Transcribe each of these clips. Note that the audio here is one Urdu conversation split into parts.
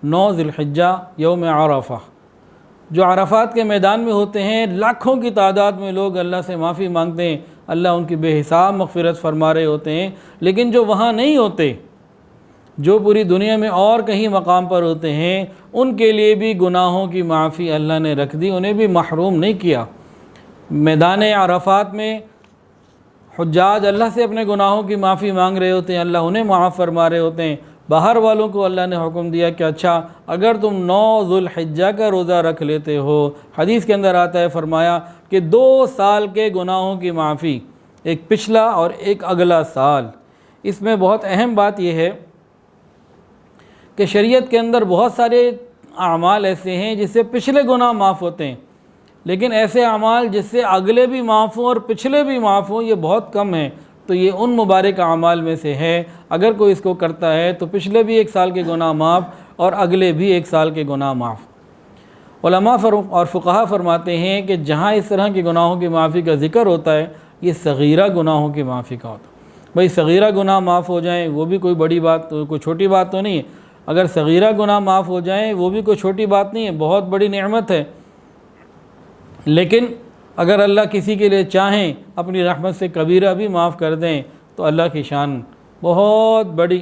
9 ذی الحجہ یوم عرفہ، جو عرفات کے میدان میں ہوتے ہیں، لاکھوں کی تعداد میں لوگ اللہ سے معافی مانگتے ہیں، اللہ ان کی بے حساب مغفرت فرما رہے ہوتے ہیں، لیکن جو وہاں نہیں ہوتے، جو پوری دنیا میں اور کہیں مقام پر ہوتے ہیں، ان کے لیے بھی گناہوں کی معافی اللہ نے رکھ دی، انہیں بھی محروم نہیں کیا۔ میدان عرفات میں حجاج اللہ سے اپنے گناہوں کی معافی مانگ رہے ہوتے ہیں، اللہ انہیں معاف فرما رہے ہوتے ہیں۔ باہر والوں کو اللہ نے حکم دیا کہ اچھا اگر تم 9 ذو الحجہ کا روزہ رکھ لیتے ہو، حدیث کے اندر آتا ہے، فرمایا کہ 2 سال کے گناہوں کی معافی، ایک پچھلا اور ایک اگلا سال۔ اس میں بہت اہم بات یہ ہے کہ شریعت کے اندر بہت سارے اعمال ایسے ہیں جس سے پچھلے گناہ معاف ہوتے ہیں، لیکن ایسے اعمال جس سے اگلے بھی معاف ہوں اور پچھلے بھی معاف ہوں یہ بہت کم ہیں۔ تو یہ ان مبارک اعمال میں سے ہے، اگر کوئی اس کو کرتا ہے تو پچھلے بھی 1 سال کے گناہ معاف اور اگلے بھی 1 سال کے گناہ معاف۔ علماء اور فقہا فرماتے ہیں کہ جہاں اس طرح کے گناہوں کی معافی کا ذکر ہوتا ہے یہ صغیرہ گناہوں کی معافی کا ہوتا ہے۔ بھئی صغیرہ گناہ معاف ہو جائیں وہ بھی کوئی بڑی بات، کوئی چھوٹی بات تو نہیں ہے۔ اگر صغیرہ گناہ معاف ہو جائیں وہ بھی کوئی چھوٹی بات نہیں ہے، بہت بڑی نعمت ہے۔ لیکن اگر اللہ کسی کے لیے چاہیں اپنی رحمت سے کبیرہ بھی معاف کر دیں تو اللہ کی شان بہت بڑی۔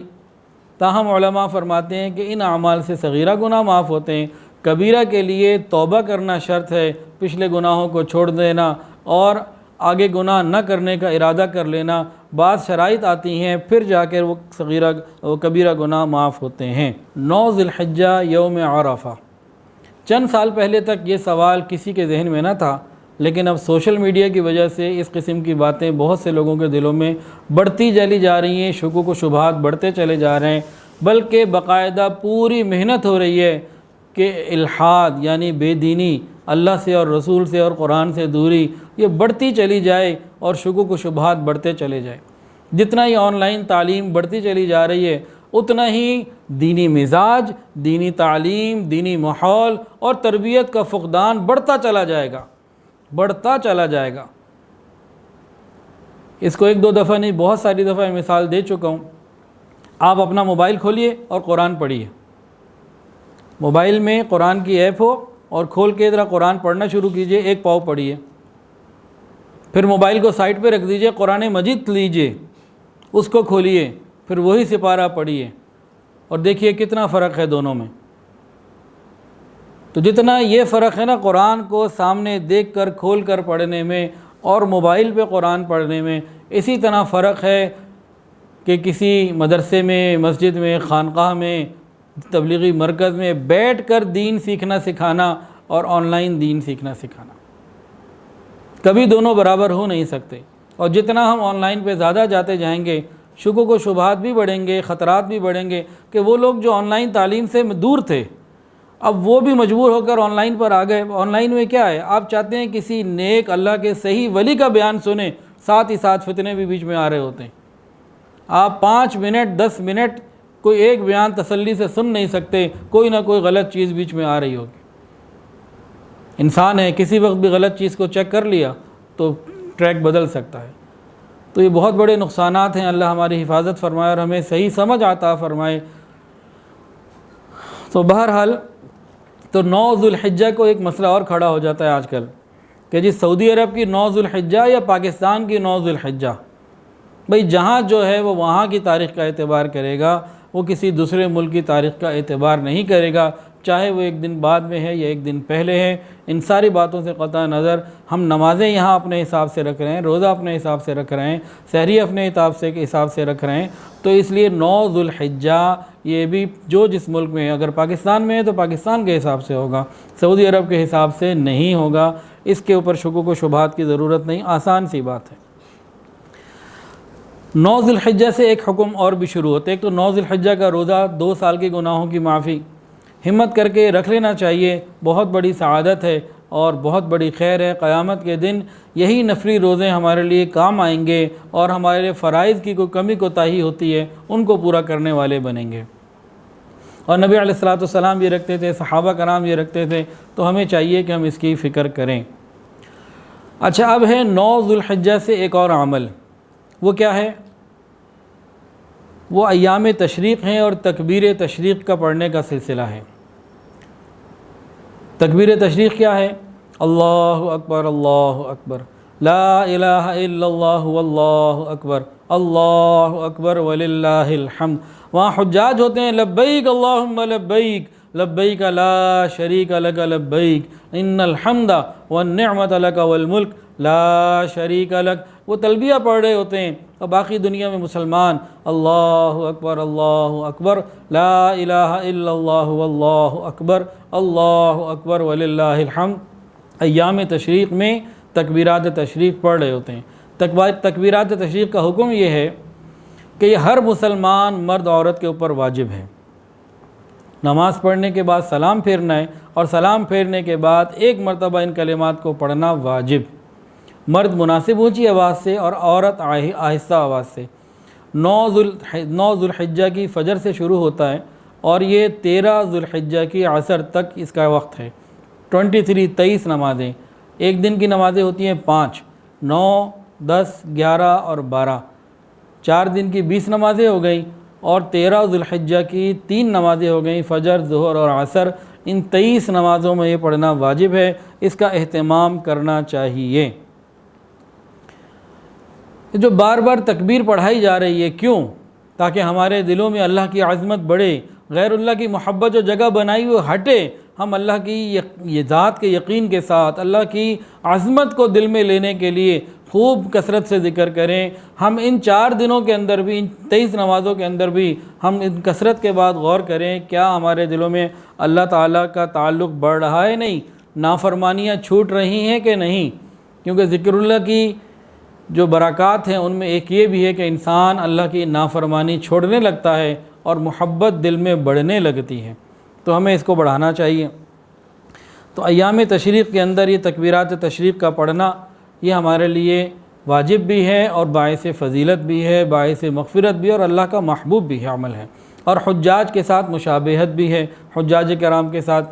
تاہم علماء فرماتے ہیں کہ ان اعمال سے صغیرہ گناہ معاف ہوتے ہیں، کبیرہ کے لیے توبہ کرنا شرط ہے، پچھلے گناہوں کو چھوڑ دینا اور آگے گناہ نہ کرنے کا ارادہ کر لینا، بعض شرائط آتی ہیں پھر جا کر وہ کبیرہ گناہ معاف ہوتے ہیں۔ 9 ذی الحجہ یوم عرفہ۔ چند سال پہلے تک یہ سوال کسی کے ذہن میں نہ تھا، لیکن اب سوشل میڈیا کی وجہ سے اس قسم کی باتیں بہت سے لوگوں کے دلوں میں بڑھتی چلی جا رہی ہیں، شکوک و شبہات بڑھتے چلے جا رہے ہیں، بلکہ باقاعدہ پوری محنت ہو رہی ہے کہ الحاد یعنی بے دینی، اللہ سے اور رسول سے اور قرآن سے دوری یہ بڑھتی چلی جائے اور شکوک و شبہات بڑھتے چلے جائیں۔ جتنا ہی آن لائن تعلیم بڑھتی چلی جا رہی ہے اتنا ہی دینی مزاج، دینی تعلیم، دینی ماحول اور تربیت کا فقدان بڑھتا چلا جائے گا، بڑھتا چلا جائے گا۔ اس کو 1-2 دفعہ نہیں بہت ساری دفعہ مثال دے چکا ہوں۔ آپ اپنا موبائل کھولیے اور قرآن پڑھیے، موبائل میں قرآن کی ایپ ہو اور کھول کے ذرا قرآن پڑھنا شروع کیجئے، 1 پاؤ پڑھیے، پھر موبائل کو سائٹ پہ رکھ دیجئے، قرآن مجید لیجئے، اس کو کھولیے، پھر وہی سپارہ پڑھیے اور دیکھیے کتنا فرق ہے دونوں میں۔ تو جتنا یہ فرق ہے نا قرآن کو سامنے دیکھ کر کھول کر پڑھنے میں اور موبائل پہ قرآن پڑھنے میں، اسی طرح فرق ہے کہ کسی مدرسے میں، مسجد میں، خانقاہ میں، تبلیغی مرکز میں بیٹھ کر دین سیکھنا سکھانا اور آن لائن دین سیکھنا سکھانا۔ کبھی دونوں برابر ہو نہیں سکتے، اور جتنا ہم آن لائن پہ زیادہ جاتے جائیں گے شکوک و شبہات بھی بڑھیں گے، خطرات بھی بڑھیں گے کہ وہ لوگ جو آن لائن تعلیم سے دور تھے اب وہ بھی مجبور ہو کر آن لائن پر آ گئے۔ آن لائن میں کیا ہے، آپ چاہتے ہیں کسی نیک اللہ کے صحیح ولی کا بیان سنیں، ساتھ ہی ساتھ فتنے بھی بیچ میں آ رہے ہوتے ہیں۔ آپ 5 منٹ 10 منٹ کوئی ایک بیان تسلی سے سن نہیں سکتے، کوئی نہ کوئی غلط چیز بیچ میں آ رہی ہوگی۔ انسان ہے، کسی وقت بھی غلط چیز کو چیک کر لیا تو ٹریک بدل سکتا ہے۔ تو یہ بہت بڑے نقصانات ہیں، اللہ ہماری حفاظت فرمائے اور ہمیں صحیح سمجھ عطا فرمائے۔ تو بہرحال تو 9 ذو الحجہ کو ایک مسئلہ اور کھڑا ہو جاتا ہے آج کل کہ جی سعودی عرب کی 9 ذو الحجہ یا پاکستان کی 9 ذو الحجہ۔ بھئی جہاں جو ہے وہ وہاں کی تاریخ کا اعتبار کرے گا، وہ کسی دوسرے ملک کی تاریخ کا اعتبار نہیں کرے گا، چاہے وہ 1 دن بعد میں ہے یا 1 دن پہلے ہے۔ ان ساری باتوں سے قطع نظر ہم نمازیں یہاں اپنے حساب سے رکھ رہے ہیں، روزہ اپنے حساب سے رکھ رہے ہیں، سحری اپنے حساب سے رکھ رہے ہیں، تو اس لیے 9 ذو الحجہ یہ بھی جو جس ملک میں ہے، اگر پاکستان میں ہے تو پاکستان کے حساب سے ہوگا، سعودی عرب کے حساب سے نہیں ہوگا۔ اس کے اوپر شکوک و شبہات کی ضرورت نہیں، آسان سی بات ہے۔ 9 ذو الحجہ سے ایک حکم اور بھی شروع ہوتے ہیں۔ ایک تو 9 ذو الحجہ کا روزہ، 2 سال کے گناہوں کی معافی، ہمت کر کے رکھ لینا چاہیے، بہت بڑی سعادت ہے اور بہت بڑی خیر ہے۔ قیامت کے دن یہی نفلی روزے ہمارے لیے کام آئیں گے اور ہمارے فرائض کی کوئی کمی کوتاہی ہوتی ہے ان کو پورا کرنے والے بنیں گے۔ اور نبی علیہ الصلوۃ والسلام یہ رکھتے تھے، صحابہ کرام یہ رکھتے تھے، تو ہمیں چاہیے کہ ہم اس کی فکر کریں۔ اچھا اب ہے 9 ذو الحجہ سے ایک اور عمل، وہ کیا ہے؟ وہ ایام تشریق ہیں اور تکبیر تشریق کا پڑھنے کا سلسلہ ہے۔ تکبیر تشریق کیا ہے؟ اللہ اکبر لا الہ الا اللہ واللہ اکبر اللہ اکبر وللہ الحمد۔ وہاں حجاج ہوتے ہیں لبیک اللہم لبیک لبیک لا شریک لک لبیک ان الحمد والنعمت لک والملک لا شریک لک، وہ تلبیہ پڑھ رہے ہوتے ہیں، اور باقی دنیا میں مسلمان اللہ اکبر لا الہ الا اللہ واللہ اکبر وللہ الحمد۔ ایام تشریق میں تکبیرات تشریق پڑھ رہے ہوتے ہیں۔ تکبیرات تشریق کا حکم یہ ہے کہ یہ ہر مسلمان مرد عورت کے اوپر واجب ہے۔ نماز پڑھنے کے بعد سلام پھیرنا ہے، اور سلام پھیرنے کے بعد ایک مرتبہ ان کلمات کو پڑھنا واجب، مرد مناسب اونچی آواز سے اور عورت آہستہ آواز سے۔ 9 ذوالحجہ کی فجر سے شروع ہوتا ہے اور یہ 13 ذوالحجہ کی عصر تک اس کا وقت ہے۔ 23 نمازیں، ایک دن کی نمازیں ہوتی ہیں 5، 9، 10، 11 اور 12، 4 دن کی 20 نمازیں ہو گئیں، اور 13 ذوالحجہ کی 3 نمازیں ہو گئیں، فجر، ظہر اور عصر۔ ان 23 نمازوں میں یہ پڑھنا واجب ہے، اس کا اہتمام کرنا چاہیے۔ جو بار بار تکبیر پڑھائی جا رہی ہے، کیوں؟ تاکہ ہمارے دلوں میں اللہ کی عظمت بڑھے، غیر اللہ کی محبت جو جگہ بنائی ہوئی ہٹے، ہم اللہ کی یہ ذات کے یقین کے ساتھ اللہ کی عظمت کو دل میں لینے کے لیے خوب کثرت سے ذکر کریں۔ ہم ان 4 دنوں کے اندر بھی، ان 23 نمازوں کے اندر بھی ہم ان کثرت کے بعد غور کریں، کیا ہمارے دلوں میں اللہ تعالیٰ کا تعلق بڑھ رہا ہے؟ نہیں، نافرمانیاں چھوٹ رہی ہیں کہ نہیں؟ کیونکہ ذکر اللہ کی جو برکات ہیں ان میں ایک یہ بھی ہے کہ انسان اللہ کی نافرمانی چھوڑنے لگتا ہے اور محبت دل میں بڑھنے لگتی ہے، تو ہمیں اس کو بڑھانا چاہیے۔ تو ایام تشریق کے اندر یہ تکبیرات تشریق کا پڑھنا یہ ہمارے لیے واجب بھی ہے، اور باعث فضیلت بھی ہے، باعث مغفرت بھی ہے، اور اللہ کا محبوب بھی ہے، عمل ہے، اور حجاج کے ساتھ مشابہت بھی ہے، حجاج کرام کے ساتھ۔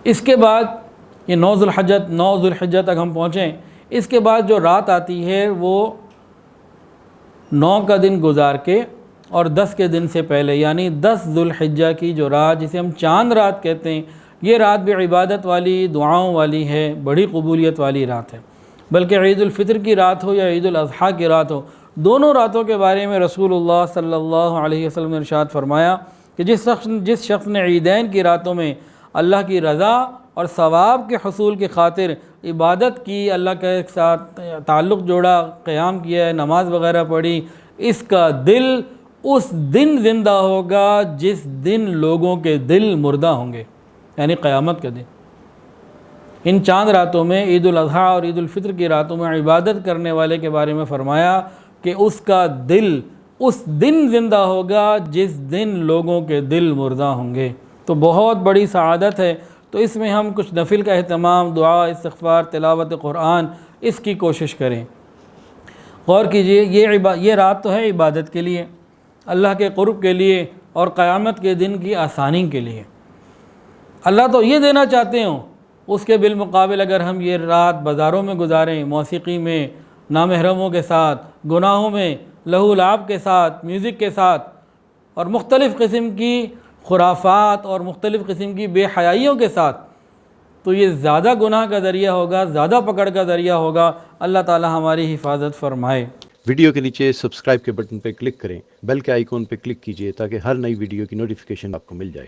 اس کے بعد یہ 9 ذوالحجہ تک ہم پہنچیں، اس کے بعد جو رات آتی ہے وہ 9 کا دن گزار کے اور 10 کے دن سے پہلے، یعنی 10 ذوالحجہ کی جو رات، جسے ہم چاند رات کہتے ہیں، یہ رات بھی عبادت والی، دعاؤں والی ہے، بڑی قبولیت والی رات ہے۔ بلکہ عید الفطر کی رات ہو یا عید الاضحیٰ کی رات ہو، دونوں راتوں کے بارے میں رسول اللہ صلی اللہ علیہ وسلم نے ارشاد فرمایا کہ جس شخص نے عیدین کی راتوں میں اللہ کی رضا اور ثواب کے حصول کی خاطر عبادت کی، اللہ کے ساتھ تعلق جوڑا، قیام کیا ہے، نماز وغیرہ پڑھی، اس کا دل اس دن زندہ ہوگا جس دن لوگوں کے دل مردہ ہوں گے، یعنی قیامت کے دن۔ ان چاند راتوں میں، عید الاضحیٰ اور عید الفطر کی راتوں میں عبادت کرنے والے کے بارے میں فرمایا کہ اس کا دل اس دن زندہ ہوگا جس دن لوگوں کے دل مردہ ہوں گے۔ تو بہت بڑی سعادت ہے، تو اس میں ہم کچھ نفل کا اہتمام، دعا، استغفار، تلاوت قرآن، اس کی کوشش کریں۔ غور کیجئے، یہ رات تو ہے عبادت کے لیے، اللہ کے قرب کے لیے اور قیامت کے دن کی آسانی کے لیے۔ اللہ تو یہ دینا چاہتے ہوں، اس کے بالمقابل اگر ہم یہ رات بازاروں میں گزاریں، موسیقی میں، نامحرموں کے ساتھ، گناہوں میں، لہو لعب کے ساتھ، میوزک کے ساتھ، اور مختلف قسم کی خرافات اور مختلف قسم کی بے حیائیوں کے ساتھ، تو یہ زیادہ گناہ کا ذریعہ ہوگا، زیادہ پکڑ کا ذریعہ ہوگا۔ اللہ تعالی ہماری حفاظت فرمائے۔ ویڈیو کے نیچے سبسکرائب کے بٹن پہ کلک کریں، بیل کے آئیکن پہ کلک کیجئے تاکہ ہر نئی ویڈیو کی نوٹیفیکیشن آپ کو مل جائے۔